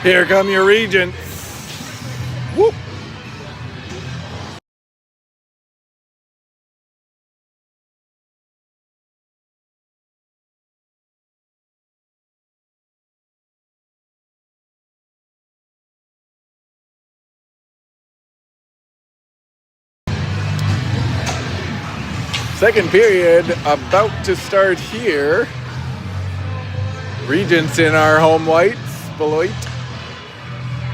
Here come your Regents. Whoop. Second period about to start here. Regents in our home whites, Beloit,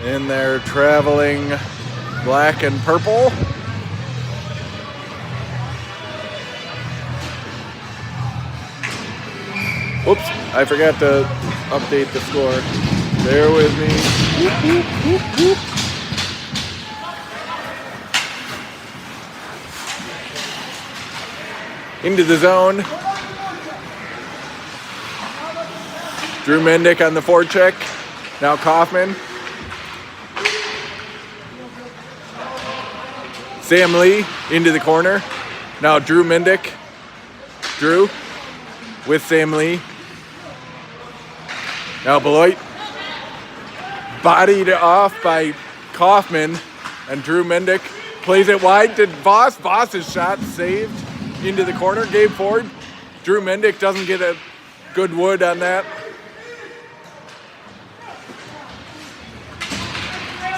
in their traveling black and purple. Whoops, I forgot to update the score. Bear with me. Whoop, whoop, whoop, whoop. Into the zone. Drew Mendick on the forecheck. Now Kaufman. Sam Lee into the corner. Now Drew Mendick. Drew with Sam Lee. Now Beloit. Bodied off by Kaufman. And Drew Mendick plays it wide to Voss. Voss's shot saved into the corner. Gabe Ford. Drew Mendick doesn't get a good wood on that.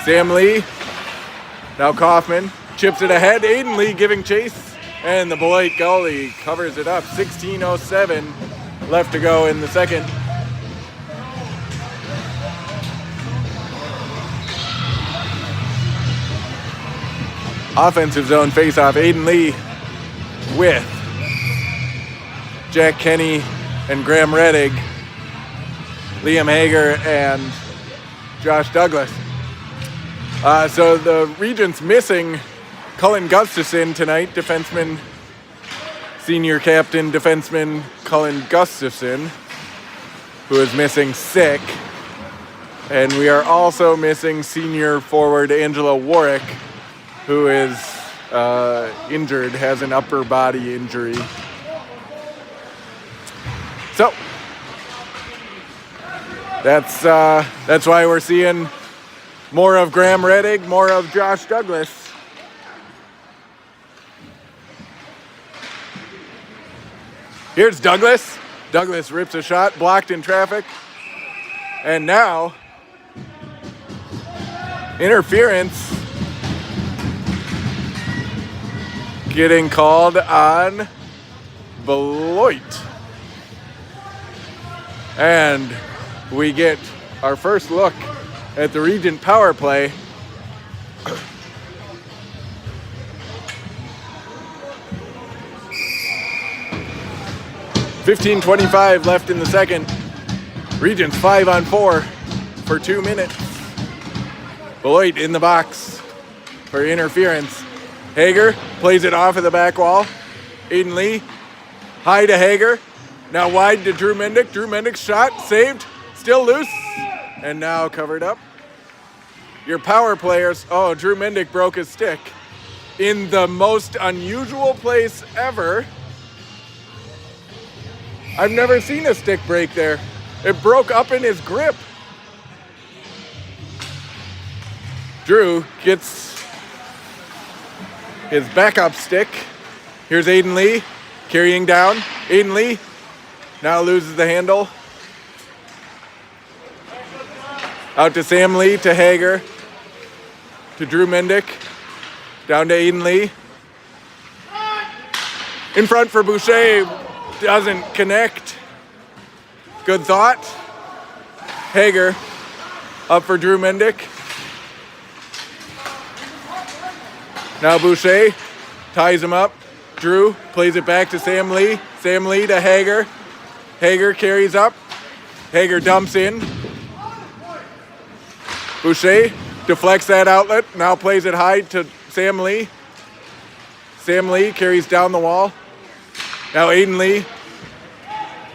Sam Lee. Now Kaufman. Chips it ahead. Aiden Lee giving chase. And the Beloit goalie covers it up. 16:07 left to go in the second. Offensive zone faceoff. Aiden Lee with Jack Kenny and Graham Reddig, Liam Hager and Josh Douglas. So the Regents missing Cullen Gustafson tonight, defenseman, senior captain defenseman Cullen Gustafson, who is missing sick. And we are also missing senior forward Angela Warwick, who is injured, has an upper body injury. So that's why we're seeing more of Graham Reddig, more of Josh Douglas. Here's Douglas. Douglas rips a shot, blocked in traffic. And now, interference getting called on Beloit. And we get our first look at the Regent power play. $15:25 left in the second. Regents 5-on-4 for 2 minutes. Beloit in the box for interference. Hager plays it off of the back wall. Aiden Lee, high to Hager. Now wide to Drew Mendick. Drew Mendick's shot saved, still loose, and now covered up. Your power players, oh, Drew Mendick broke his stick in the most unusual place ever. I've never seen a stick break there. It broke up in his grip. Drew gets his backup stick. Here's Aiden Lee carrying down. Aiden Lee now loses the handle. Out to Sam Lee, to Hager, to Drew Mendick, down to Aiden Lee. In front for Boucher, doesn't connect. Good thought. Hager up for Drew Mendick. Now Boucher ties him up. Drew plays it back to Sam Lee. Sam Lee to Hager. Hager carries up. Hager dumps in. Boucher deflects that outlet. Now plays it high to Sam Lee. Sam Lee carries down the wall. Now Aiden Lee.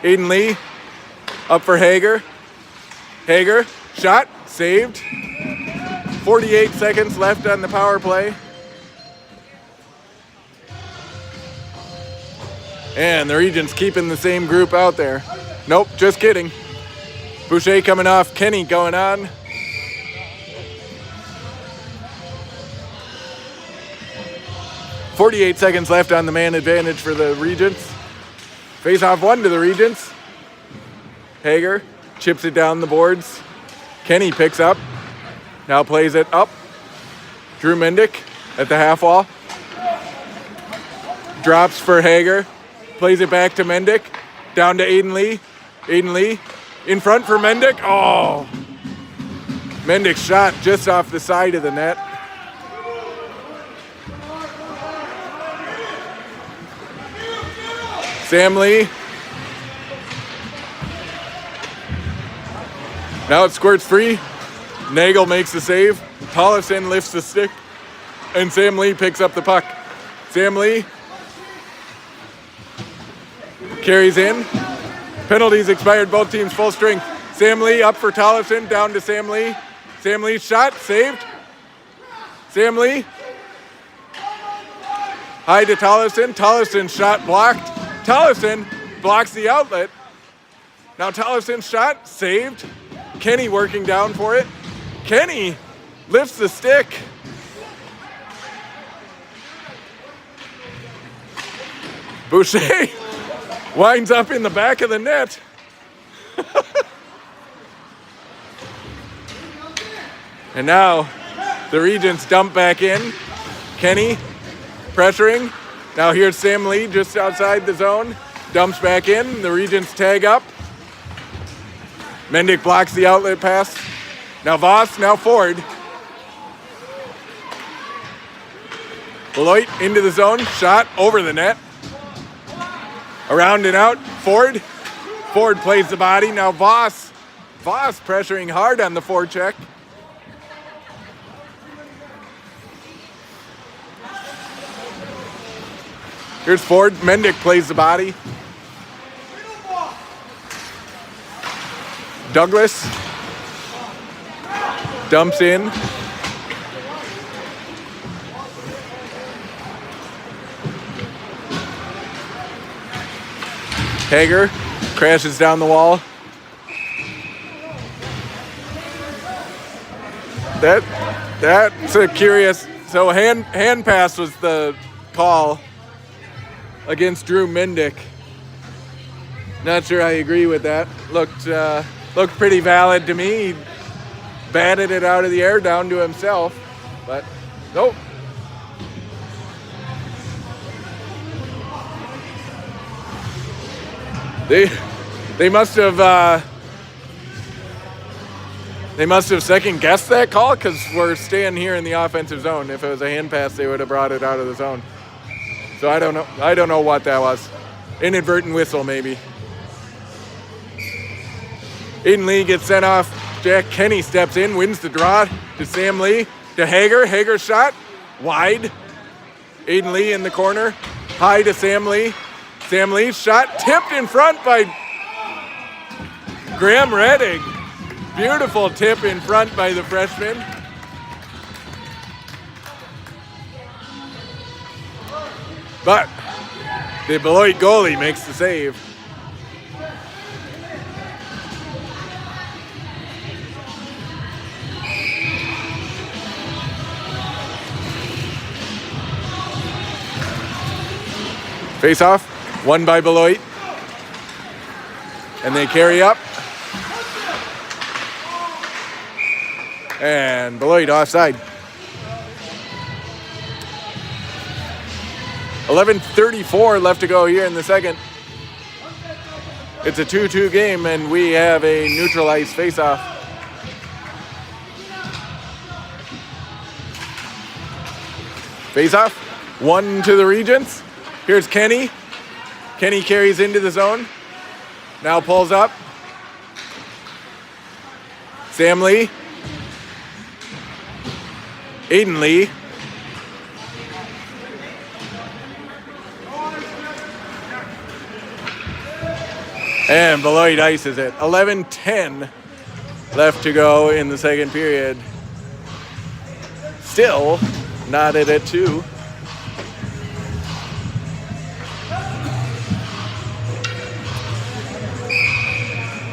Aiden Lee up for Hager. Hager, shot, saved. 48 seconds left on the power play. And the Regents keeping the same group out there. Nope, just kidding. Boucher coming off, Kenny going on. 48 seconds left on the man advantage for the Regents. Face off one to the Regents. Hager chips it down the boards. Kenny picks up. Now plays it up. Drew Mendick at the half wall. Drops for Hager. Plays it back to Mendick. Down to Aiden Lee. Aiden Lee in front for Mendick. Oh! Mendick's shot just off the side of the net. Sam Lee. Now it squirts free. Nagel makes the save. Tollefson lifts the stick. And Sam Lee picks up the puck. Sam Lee carries in. Penalties expired, both teams full strength. Sam Lee up for Tollefson, down to Sam Lee. Sam Lee's shot, saved. Sam Lee. High to Tollefson. Tollefson's shot blocked. Tollefson blocks the outlet. Now Tollefson's shot, saved. Kenny working down for it. Kenny lifts the stick. Boucher winds up in the back of the net. And now the Regents dump back in. Kenny pressuring. Now here's Sam Lee just outside the zone. Dumps back in. The Regents tag up. Mendick blocks the outlet pass. Now Voss, now Ford. Beloit into the zone. Shot over the net. Around and out. Ford. Ford plays the body. Now Voss. Voss pressuring hard on the forecheck. Here's Ford. Mendick plays the body. Douglas dumps in. Hager crashes down the wall. That's a curious. So hand pass was the call against Drew Mendick. Not sure I agree with that. Looked pretty valid to me. He batted it out of the air down to himself, but nope. They must have second guessed that call because we're staying here in the offensive zone. If it was a hand pass, they would have brought it out of the zone. So I don't know what that was. Inadvertent whistle maybe. Aiden Lee gets sent off. Jack Kenny steps in, wins the draw to Sam Lee, to Hager. Hager's shot, wide. Aiden Lee in the corner, high to Sam Lee. Sam Lee's shot tipped in front by Graham Reddig. Beautiful tip in front by the freshman. But the Beloit goalie makes the save. Face off, won by Beloit. And they carry up. And Beloit offside. 11:34 left to go here in the second. It's a 2-2 game and we have a neutralized face-off. Face-off, one to the Regents. Here's Kenny. Kenny carries into the zone. Now pulls up. Sam Lee. Aiden Lee. And Beloit ices it. 11:10 left to go in the second period. Still knotted at 2.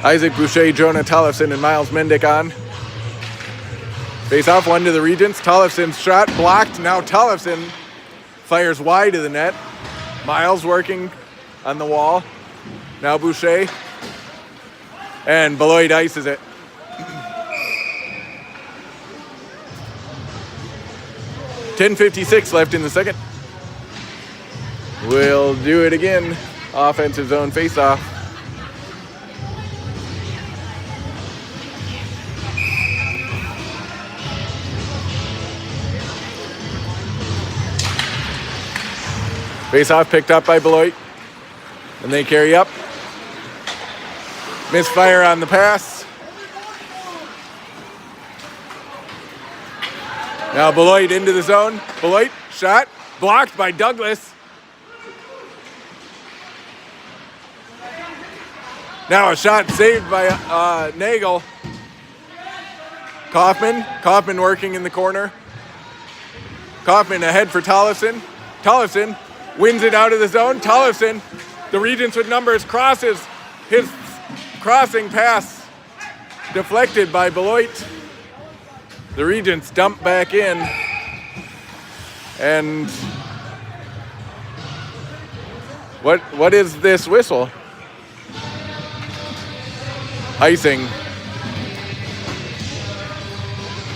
Isaac Boucher, Jonah Tollefson, and Miles Mendick on. Face off, one to the Regents. Tollefson's shot blocked. Now Tollefson Fires wide of the net. Miles working on the wall. Now Boucher. And Beloit ices it. .10:56 left in the second. We'll do it again. Offensive zone faceoff. Faceoff picked up by Beloit. And they carry up. Misfire on the pass. Now Beloit into the zone. Beloit, shot, blocked by Douglas. Now a shot saved by Nagel. Kaufman working in the corner. Kaufman ahead for Tollefson. Tollefson wins it out of the zone. Tollefson, the Regents with numbers, crosses. His crossing pass deflected by Beloit. The Regents dump back in. And what is this whistle? Icing,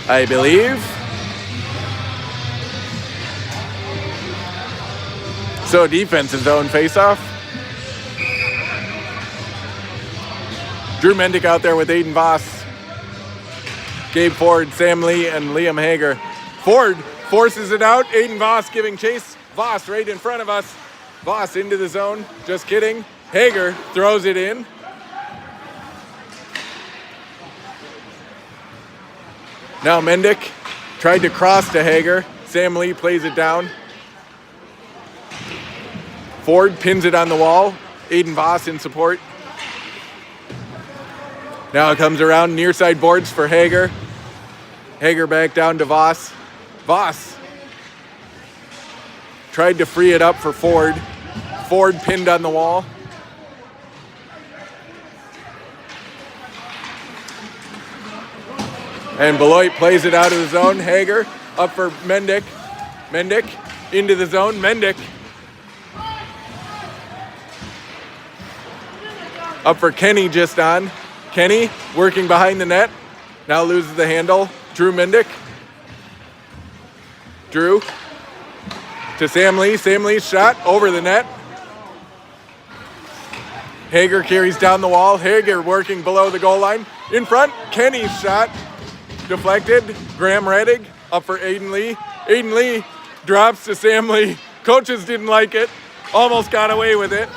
I believe. So defensive zone faceoff. Drew Mendick out there with Aiden Voss. Gabe Ford, Sam Lee, and Liam Hager. Ford forces it out. Aiden Voss giving chase. Voss right in front of us. Voss into the zone. Just kidding. Hager throws it in. Now Mendick tried to cross to Hager. Sam Lee plays it down. Ford pins it on the wall. Aiden Voss in support. Now it comes around near side boards for Hager. Hager back down to Voss. Voss tried to free it up for Ford. Ford pinned on the wall. And Beloit plays it out of the zone. Hager up for Mendick. Mendick into the zone. Mendick up for Kenny just on. Kenny working behind the net. Now loses the handle. Drew Mendick. Drew to Sam Lee. Sam Lee's shot over the net. Hager carries down the wall. Hager working below the goal line. In front, Kenny's shot. Deflected. Graham Reddig up for Aiden Lee. Aiden Lee drops to Sam Lee. Coaches didn't like it. Almost got away with it.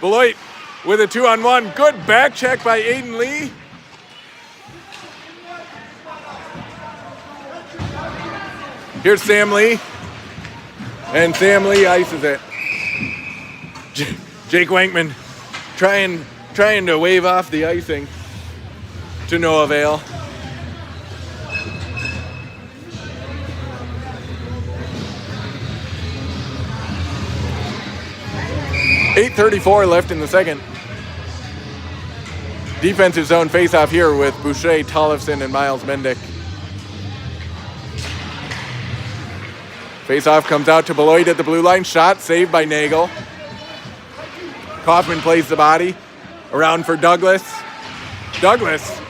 Beloit with a 2-on-1. Good back check by Aiden Lee. Here's Sam Lee. And Sam Lee ices it. Jake Wankman trying to wave off the icing. To no avail. .8:34 left in the second. Defensive zone faceoff here with Boucher, Tollefson, and Miles Mendick. Faceoff comes out to Beloit at the blue line. Shot saved by Nagel. Kaufman plays the body. Around for Douglas. Douglas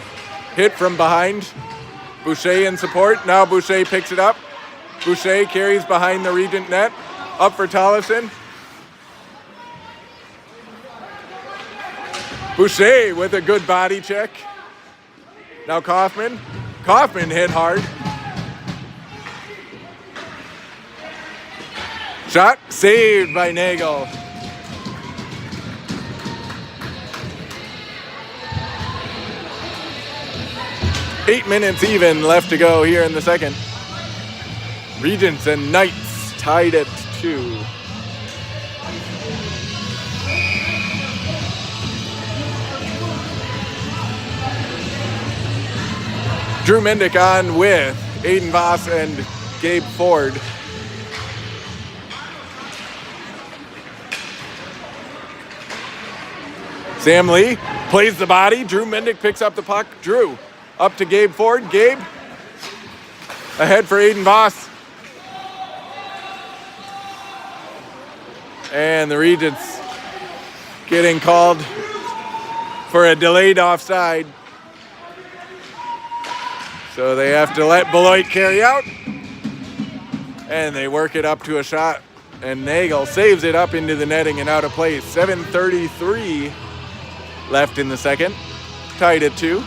hit from behind. Boucher in support. Now Boucher picks it up. Boucher carries behind the Regent net. Up for Tollefson. Boucher with a good body check. Now Kaufman. Kaufman hit hard. Shot saved by Nagel. Eight minutes even left to go here in the second. Regents and Knights tied at 2. Drew Mendick on with Aiden Voss and Gabe Ford. Sam Lee plays the body. Drew Mendick picks up the puck. Drew up to Gabe Ford. Gabe ahead for Aiden Voss. And the Regents getting called for a delayed offside. So they have to let Beloit carry out. And they work it up to a shot. And Nagel saves it up into the netting and out of play. 7:33 left in the second. Tied at 2.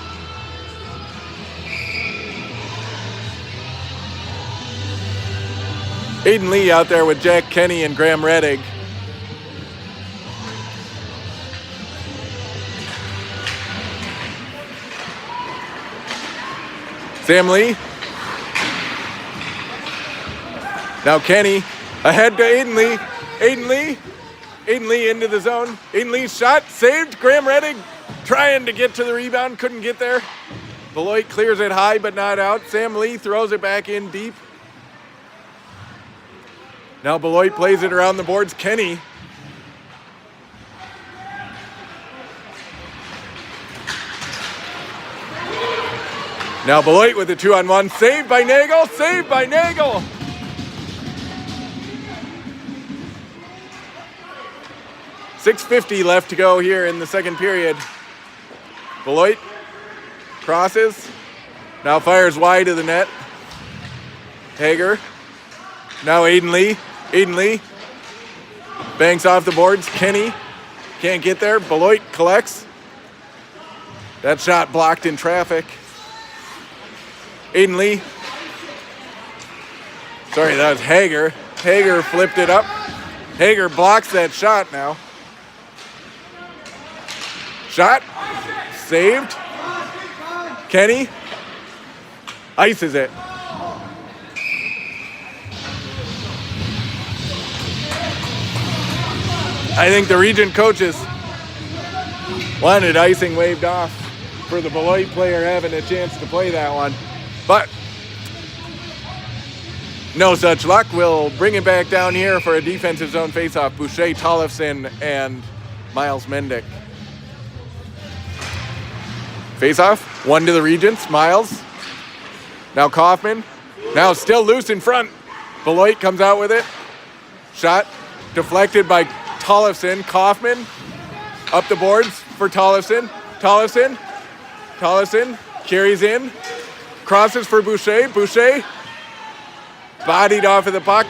Aiden Lee out there with Jack Kenny and Graham Reddig. Sam Lee. Now Kenny ahead to Aiden Lee. Aiden Lee. Aiden Lee into the zone. Aiden Lee's shot saved. Graham Reddig trying to get to the rebound. Couldn't get there. Beloit clears it high but not out. Sam Lee throws it back in deep. Now Beloit plays it around the boards. Kenny. Now Beloit with the 2-on-1. Saved by Nagel. Saved by Nagel. .650 left to go here in the second period. Beloit crosses. Now fires wide of the net. Hager. Now Aiden Lee. Aiden Lee banks off the boards. Kenny can't get there. Beloit collects. That shot blocked in traffic. Aiden Lee. Sorry, that was Hager. Hager flipped it up. Hager blocks that shot now. Shot. Saved. Kenny ices it. I think the Regent coaches wanted icing waved off for the Beloit player having a chance to play that one. But no such luck. We'll bring it back down here for a defensive zone faceoff. Boucher, Tollefson, and Miles Mendick. Faceoff, 1 to the Regents. Miles. Now Kaufman. Now still loose in front. Beloit comes out with it. Shot deflected by Tollefson. Kaufman up the boards for Tollefson. Tollefson carries in. Crosses for Boucher. Boucher bodied off of the puck.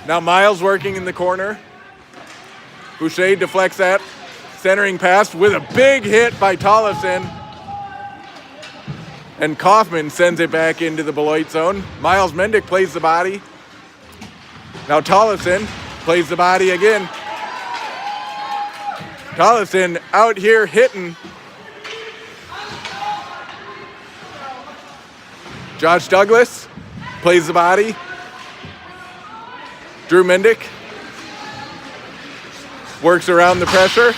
Now Miles working in the corner. Boucher deflects that. Centering pass with a big hit by Tollefson. And Kaufman sends it back into the Beloit zone. Miles Mendick plays the body. Now Tollefson plays the body again. Tollefson out here hitting. Josh Douglas plays the body. Drew Mendick works around the pressure.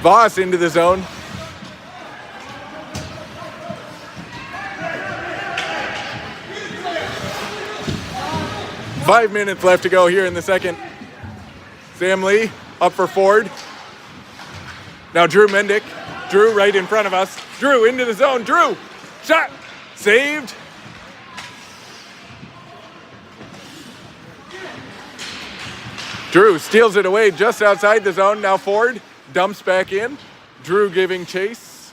Voss into the zone. Five minutes left to go here in the second. Sam Lee up for Ford. Now Drew Mendick. Drew right in front of us. Drew into the zone. Drew. Shot. Saved. Drew steals it away just outside the zone. Now Ford dumps back in. Drew giving chase.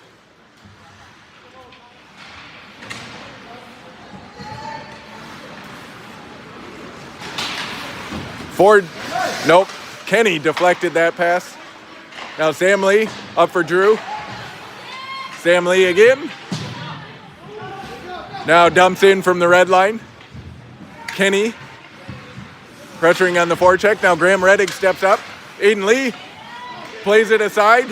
Ford, nope. Kenny deflected that pass. Now Sam Lee up for Drew. Sam Lee again. Now dumps in from the red line. Kenny pressuring on the forecheck. Now Graham Reddig steps up. Aiden Lee plays it aside.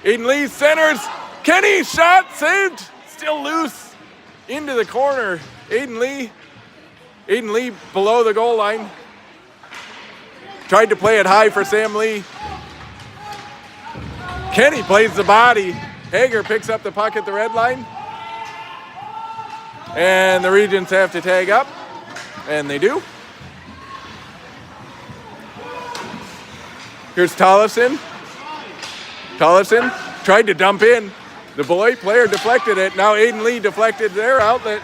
Aiden Lee centers. Kenny shot saved. Still loose. Into the corner. Aiden Lee below the goal line. Tried to play it high for Sam Lee. Kenny plays the body. Hager picks up the puck at the red line. And the Regents have to tag up. And they do. Here's Tollefson. Tollefson tried to dump in. The Beloit player deflected it. Now Aiden Lee deflected their outlet.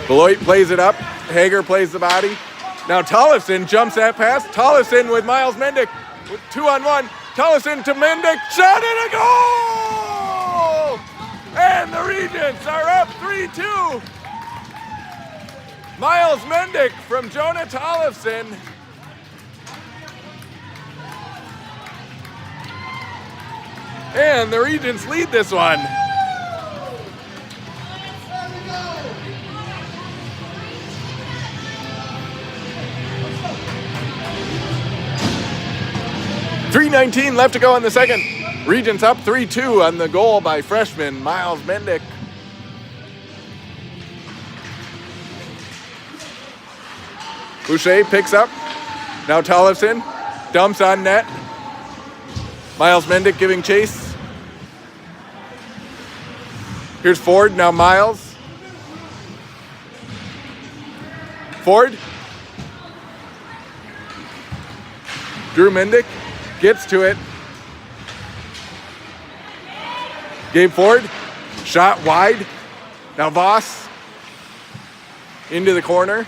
Beloit plays it up. Hager plays the body. Now Tollefson jumps that pass. Tollefson with Miles Mendick. 2-on-1. Tollefson to Mendick. Shot and a goal! And the Regents are up 3-2. Miles Mendick from Jonah Tollefson. And the Regents lead this one. .3:19 left to go in the second. Regents up 3-2 on the goal by freshman Miles Mendick. Boucher picks up. Now Tollefson dumps on net. Miles Mendick giving chase. Here's Ford, now Miles. Ford. Drew Mendick gets to it. Gabe Ford, shot wide. Now Voss into the corner.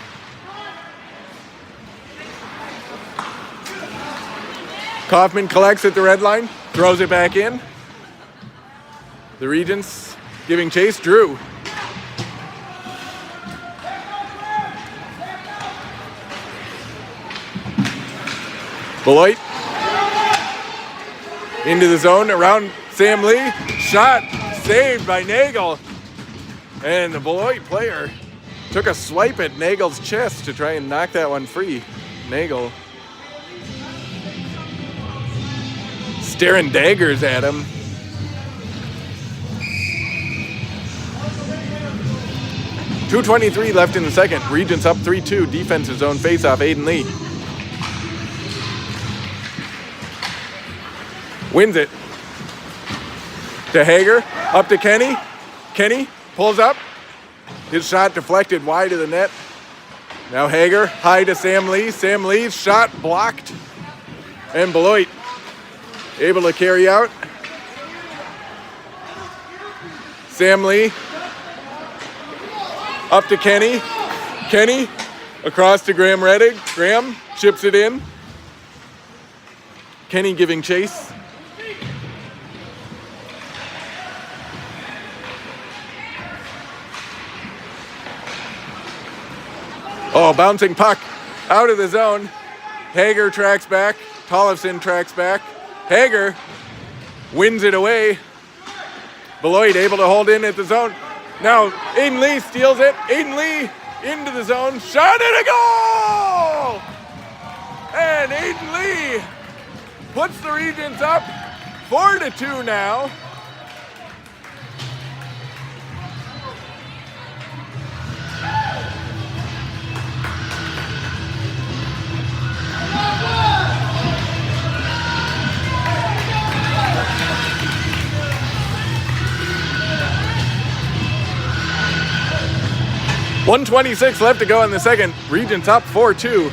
Kaufman collects at the red line, throws it back in. The Regents giving chase. Drew. Beloit into the zone around Sam Lee. Shot saved by Nagel. And the Beloit player took a swipe at Nagel's chest to try and knock that one free. Nagel staring daggers at him. .223 left in the second. Regents up 3-2. Defensive zone faceoff. Aiden Lee wins it to Hager. Up to Kenny. Kenny pulls up. His shot deflected wide of the net. Now Hager high to Sam Lee. Sam Lee's shot blocked. And Beloit able to carry out. Sam Lee up to Kenny. Kenny across to Graham Reddick. Graham chips it in. Kenny giving chase. Oh, bouncing puck out of the zone. Hager tracks back. Tollefson tracks back. Hager wins it away. Beloit able to hold in at the zone. Now Aiden Lee steals it. Aiden Lee into the zone. Shot and a goal! And Aiden Lee puts the Regents up 4-2 now. .126 left to go in the second. Regents up 4-2.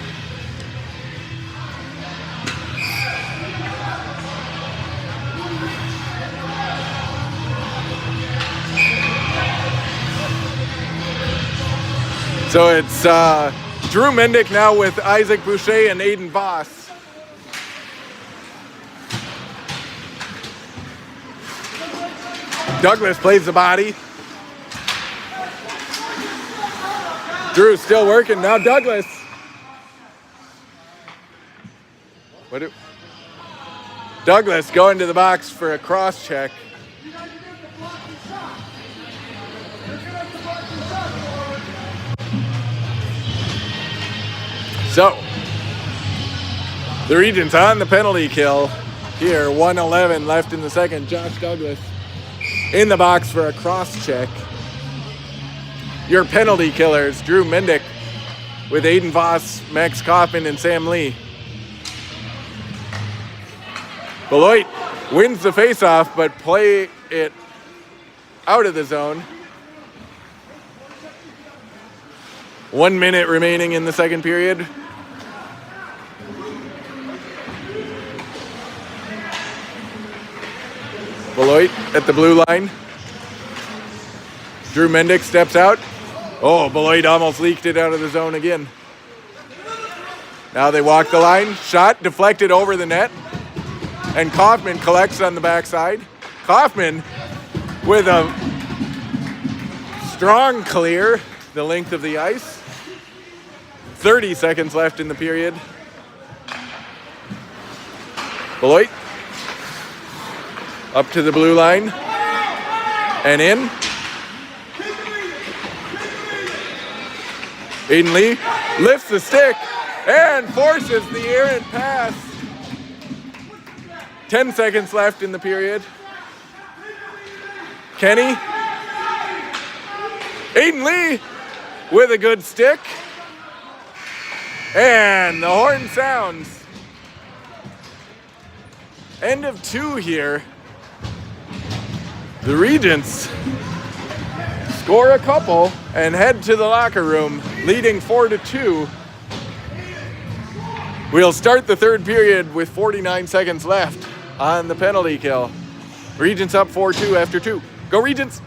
So it's Drew Mendick now with Isaac Boucher and Aiden Voss. Douglas plays the body. Drew's still working. Now Douglas. Douglas going to the box for a cross check. So, the Regents on the penalty kill here. 1:11 left in the second. Josh Douglas in the box for a cross check. Your penalty killers, Drew Mendick with Aiden Voss, Max Kaufman, and Sam Lee. Beloit wins the faceoff, but play it out of the zone. 1 minute remaining in the second period. Beloit at the blue line. Drew Mendick steps out. Oh, Beloit almost leaked it out of the zone again. Now they walk the line. Shot deflected over the net. And Kaufman collects on the backside. Kaufman with a strong clear the length of the ice. 30 seconds left in the period. Beloit up to the blue line and in. Aiden Lee lifts the stick and forces the errant pass. 10 seconds left in the period. Kenny. Aiden Lee with a good stick. And the horn sounds. End of 2 here. The Regents score a couple and head to the locker room, leading 4-2. We'll start the third period with 49 seconds left on the penalty kill. Regents up 4-2 after 2. Go Regents!